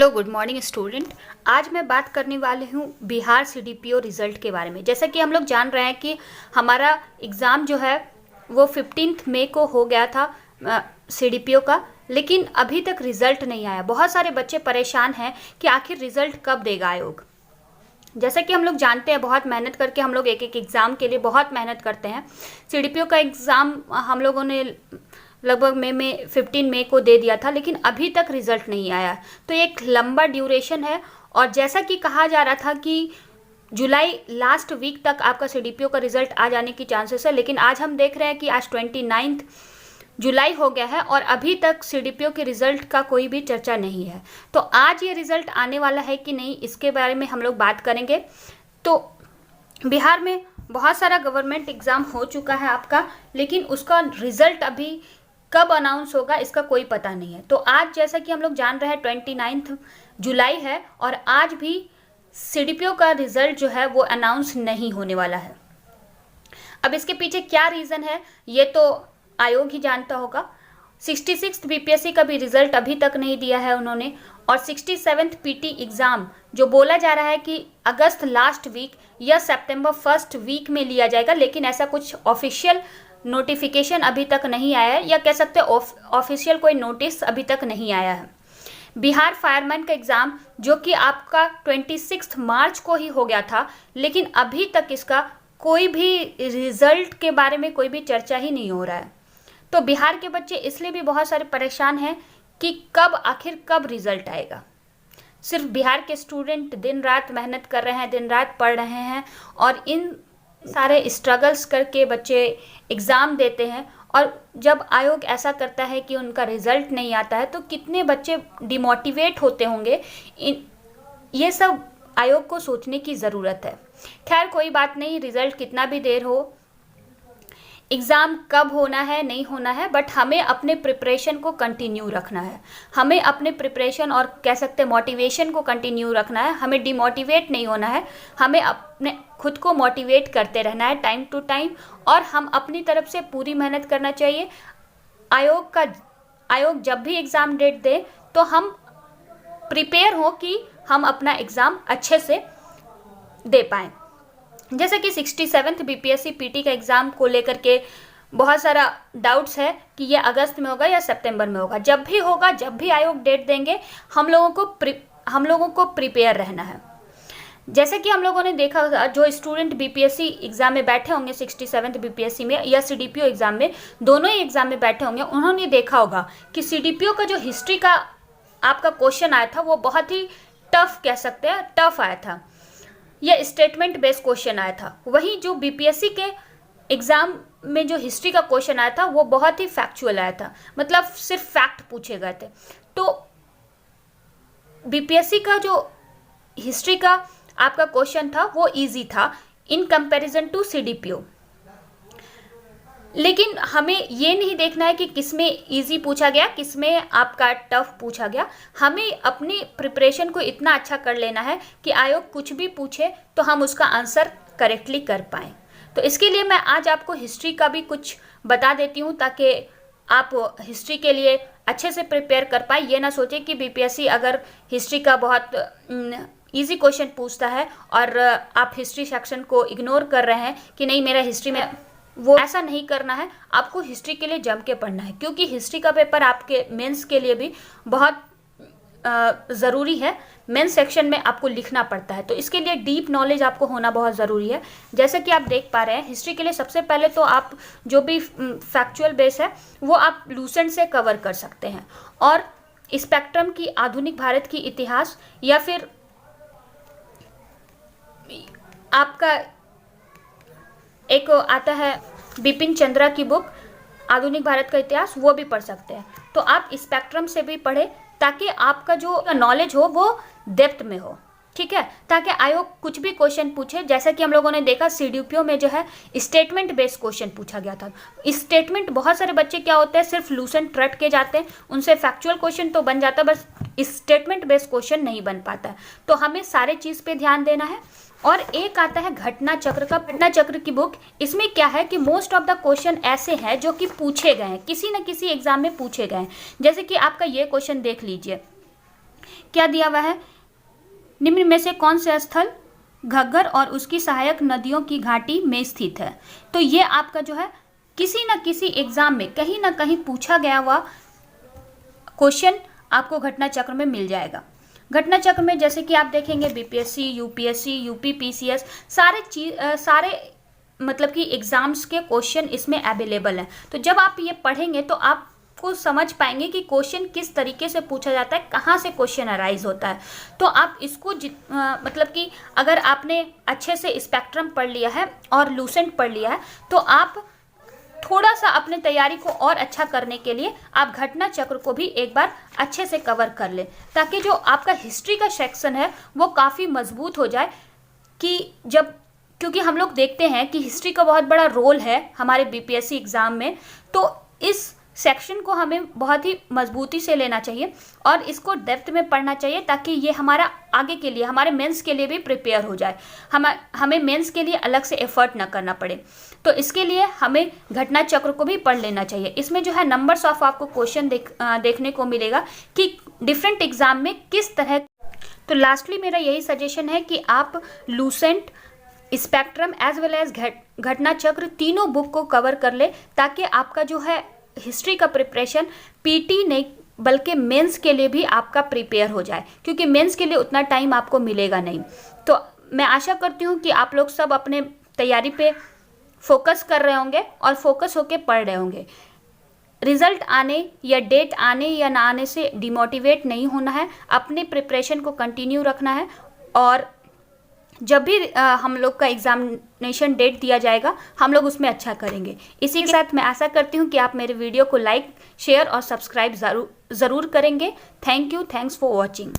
Hello good morning student. आज मैं बात करने वाली हूँ बिहार सीडीपीओ रिज़ल्ट के बारे में। जैसा कि हम लोग जान रहे हैं कि हमारा एग्ज़ाम जो है वो 15 मई को हो गया था सीडीपीओ का, लेकिन अभी तक रिज़ल्ट नहीं आया। बहुत सारे बच्चे परेशान हैं कि आखिर रिज़ल्ट कब देगा आयोग। जैसा कि हम लोग जानते हैं, बहुत मेहनत करके हम लोग एक एक एग्ज़ाम के लिए बहुत मेहनत करते हैं। सीडीपीओ का एग्ज़ाम हम लोगों ने लगभग मई में 15 मई को दे दिया था, लेकिन अभी तक रिज़ल्ट नहीं आया। तो एक लंबा ड्यूरेशन है, और जैसा कि कहा जा रहा था कि जुलाई लास्ट वीक तक आपका सीडीपीओ का रिज़ल्ट आ जाने की चांसेस है, लेकिन आज हम देख रहे हैं कि आज 29 जुलाई हो गया है और अभी तक सीडीपीओ के रिज़ल्ट का कोई भी चर्चा नहीं है। तो आज ये रिज़ल्ट आने वाला है कि नहीं, इसके बारे में हम लोग बात करेंगे। तो बिहार में बहुत सारा गवर्नमेंट एग्ज़ाम हो चुका है आपका, लेकिन उसका रिज़ल्ट अभी कब अनाउंस होगा इसका कोई पता नहीं है। तो आज जैसा कि हम लोग जान रहे हैं 29 जुलाई है, और आज भी सीडीपीओ का रिज़ल्ट जो है वो अनाउंस नहीं होने वाला है। अब इसके पीछे क्या रीज़न है ये तो आयोग ही जानता होगा। 66th बीपीएससी का भी रिज़ल्ट अभी तक नहीं दिया है उन्होंने, और 67th पीटी एग्ज़ाम जो बोला जा रहा है कि अगस्त लास्ट वीक या सितंबर फर्स्ट वीक में लिया जाएगा, लेकिन ऐसा कुछ ऑफिशियल नोटिफिकेशन अभी तक नहीं आया है, या कह सकते हैं ऑफिशियल कोई नोटिस अभी तक नहीं आया है। बिहार फायरमैन का एग्ज़ाम जो कि आपका 26 मार्च को ही हो गया था, लेकिन अभी तक इसका कोई भी रिज़ल्ट के बारे में कोई भी चर्चा ही नहीं हो रहा है। तो बिहार के बच्चे इसलिए भी बहुत सारे परेशान हैं कि आखिर कब रिज़ल्ट आएगा। सिर्फ बिहार के स्टूडेंट दिन रात मेहनत कर रहे हैं, दिन रात पढ़ रहे हैं, और इन सारे स्ट्रगल्स करके बच्चे एग्ज़ाम देते हैं, और जब आयोग ऐसा करता है कि उनका रिज़ल्ट नहीं आता है तो कितने बच्चे डिमोटिवेट होते होंगे। ये सब आयोग को सोचने की ज़रूरत है। खैर कोई बात नहीं, रिज़ल्ट कितना भी देर हो, एग्ज़ाम कब होना है नहीं होना है, बट हमें अपने प्रिपरेशन को कंटिन्यू रखना है। हमें अपने प्रिपरेशन और कह सकते हैं मोटिवेशन को कंटिन्यू रखना है। हमें डिमोटिवेट नहीं होना है, हमें अपने खुद को मोटिवेट करते रहना है टाइम टू टाइम, और हम अपनी तरफ से पूरी मेहनत करना चाहिए। आयोग जब भी एग्ज़ाम डेट दे तो हम प्रिपेयर हों कि हम अपना एग्ज़ाम अच्छे से दे पाएँ। जैसे कि 67th बीपीएससी पीटी का एग्ज़ाम को लेकर के बहुत सारा डाउट्स है कि ये अगस्त में होगा या सितंबर में होगा। जब भी होगा, जब भी आयोग डेट देंगे, हम लोगों को प्रिपेयर रहना है। जैसे कि हम लोगों ने देखा, जो स्टूडेंट बीपीएससी एग्ज़ाम में बैठे होंगे 67th बीपीएससी में या सीडीपीओ एग्ज़ाम में, दोनों ही एग्ज़ाम में बैठे होंगे, उन्होंने देखा होगा कि सीडीपीओ का जो हिस्ट्री का आपका क्वेश्चन आया था वो बहुत ही टफ, कह सकते हैं टफ आया था। यह स्टेटमेंट बेस्ड क्वेश्चन आया था। वहीं जो बीपीएससी के एग्ज़ाम में जो हिस्ट्री का क्वेश्चन आया था वो बहुत ही फैक्चुअल आया था, मतलब सिर्फ फैक्ट पूछे गए थे। तो बीपीएससी का जो हिस्ट्री का आपका क्वेश्चन था वो इजी था इन कंपैरिजन टू सीडीपीओ। लेकिन हमें ये नहीं देखना है कि किसमें इजी पूछा गया, किसमें आपका टफ पूछा गया। हमें अपनी प्रिपरेशन को इतना अच्छा कर लेना है कि आयोग कुछ भी पूछे तो हम उसका आंसर करेक्टली कर पाएँ। तो इसके लिए मैं आज आपको हिस्ट्री का भी कुछ बता देती हूँ, ताकि आप हिस्ट्री के लिए अच्छे से प्रिपेयर कर पाएँ। ये ना सोचें कि बीपीएससी अगर हिस्ट्री का बहुत ईजी क्वेश्चन पूछता है और आप हिस्ट्री सेक्शन को इग्नोर कर रहे हैं कि नहीं मेरा हिस्ट्री में वो, ऐसा नहीं करना है। आपको हिस्ट्री के लिए जम के पढ़ना है, क्योंकि हिस्ट्री का पेपर आपके मेंस के लिए भी बहुत ज़रूरी है। मेंस सेक्शन में आपको लिखना पड़ता है, तो इसके लिए डीप नॉलेज आपको होना बहुत ज़रूरी है। जैसे कि आप देख पा रहे हैं, हिस्ट्री के लिए सबसे पहले तो आप जो भी फैक्चुअल बेस है वो आप लूसेंट से कवर कर सकते हैं, और स्पेक्ट्रम की आधुनिक भारत की इतिहास, या फिर आपका एक आता है बिपिन चंद्रा की बुक आधुनिक भारत का इतिहास, वो भी पढ़ सकते हैं। तो आप स्पेक्ट्रम से भी पढ़ें ताकि आपका जो नॉलेज हो वो डेप्थ में हो, ठीक है, ताकि आयोग कुछ भी क्वेश्चन पूछे। जैसा कि हम लोगों ने देखा सीडीपीओ में जो है स्टेटमेंट बेस्ड क्वेश्चन पूछा गया था। स्टेटमेंट बहुत सारे बच्चे क्या होते हैं सिर्फ लूसेंट रट के जाते हैं, उनसे फैक्चुअल क्वेश्चन तो बन जाता है, बस स्टेटमेंट बेस्ड क्वेश्चन नहीं बन पाता है। तो हमें सारे चीज़ पे ध्यान देना है। और एक आता है घटना चक्र की बुक। इसमें क्या है कि मोस्ट ऑफ द क्वेश्चन ऐसे हैं जो कि पूछे गए हैं, किसी न किसी एग्जाम में पूछे गए हैं। जैसे कि आपका ये क्वेश्चन देख लीजिए, क्या दिया हुआ है, निम्न में से कौन से स्थल घग्गर और उसकी सहायक नदियों की घाटी में स्थित है। तो ये आपका जो है किसी न किसी एग्जाम में कहीं ना कहीं पूछा गया हुआ क्वेश्चन आपको घटना चक्र में मिल जाएगा। घटना चक्र में जैसे कि आप देखेंगे बीपीएससी, यूपीएससी, यूपीपीसीएस, सारे मतलब कि एग्जाम्स के क्वेश्चन इसमें अवेलेबल हैं। तो जब आप ये पढ़ेंगे तो आपको समझ पाएंगे कि क्वेश्चन किस तरीके से पूछा जाता है, कहाँ से क्वेश्चन अराइज होता है। तो आप इसको मतलब कि अगर आपने अच्छे से स्पेक्ट्रम पढ़ लिया है और लूसेंट पढ़ लिया है तो आप थोड़ा सा अपने तैयारी को और अच्छा करने के लिए आप घटना चक्र को भी एक बार अच्छे से कवर कर लें, ताकि जो आपका हिस्ट्री का सेक्शन है वो काफ़ी मजबूत हो जाए। कि जब, क्योंकि हम लोग देखते हैं कि हिस्ट्री का बहुत बड़ा रोल है हमारे बीपीएससी एग्ज़ाम में, तो इस सेक्शन को हमें बहुत ही मजबूती से लेना चाहिए और इसको डेप्थ में पढ़ना चाहिए, ताकि ये हमारा आगे के लिए, हमारे मेंस के लिए भी प्रिपेयर हो जाए, हमें मेंस के लिए अलग से एफर्ट ना करना पड़े। तो इसके लिए हमें घटना चक्र को भी पढ़ लेना चाहिए। इसमें जो है नंबर्स ऑफ आपको क्वेश्चन देखने को मिलेगा कि डिफरेंट एग्जाम में किस तरह। तो लास्टली मेरा यही सजेशन है कि आप Lucent, spectrum as well as Ghatna Chakra तीनों बुक को कवर कर ले, ताकि आपका जो है हिस्ट्री का प्रिपरेशन पीटी नहीं बल्कि मेंस के लिए भी आपका प्रिपेयर हो जाए, क्योंकि मेंस के लिए उतना टाइम आपको मिलेगा नहीं। तो मैं आशा करती हूँ कि आप लोग सब अपने तैयारी पे फोकस कर रहे होंगे और फोकस होके पढ़ रहे होंगे। रिजल्ट आने या डेट आने या ना आने से डिमोटिवेट नहीं होना है, अपने प्रिपरेशन को कंटिन्यू रखना है और जब भी हम लोग का एग्जामिनेशन डेट दिया जाएगा हम लोग उसमें अच्छा करेंगे। इसी के साथ मैं आशा करती हूँ कि आप मेरे वीडियो को लाइक, शेयर और सब्सक्राइब ज़रूर करेंगे। Thank you, thanks for watching.